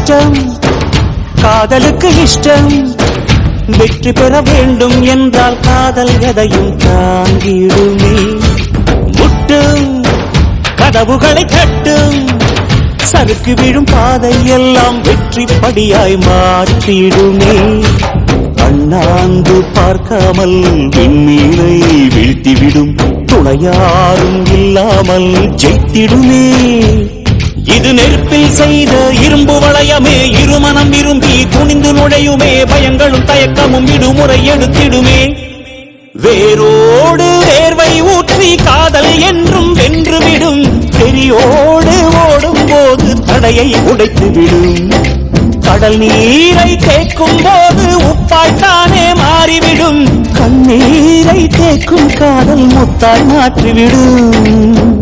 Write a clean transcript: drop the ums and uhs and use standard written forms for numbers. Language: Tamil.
கஷ்டம் காதலுக்கு இஷ்டம் வெற்றி பெற வேண்டும் என்றால் காதல் எதையும் தாங்கிடுமே முட்டும் கதவுகளை கட்டும் சறுக்கு விழும் பாதை எல்லாம் வெற்றி படியாய் மாற்றிடுமே அண்ணாந்து பார்க்காமல் விண்மீனை வீழ்த்திவிடும் துணையாரும் இல்லாமல் ஜெயித்திடுமே இது நெருப்பில் செய்த இரும்பு வளையமே இருமனம் விரும்பி துணிந்து நுழையுமே பயங்களும் தயக்கமும் விடுமுறை எடுத்திடுமே வேரோடு வேர்வை ஊற்றி காதல் என்றும் வென்றுவிடும் பெரியோடு ஓடும் போது தடையை உடைத்துவிடும் கடல் நீரை தேக்கும் போது உப்பாய்த்தானே மாறிவிடும் கண்ணீரை தேக்கும் காதல் முத்தாய் மாற்றிவிடும்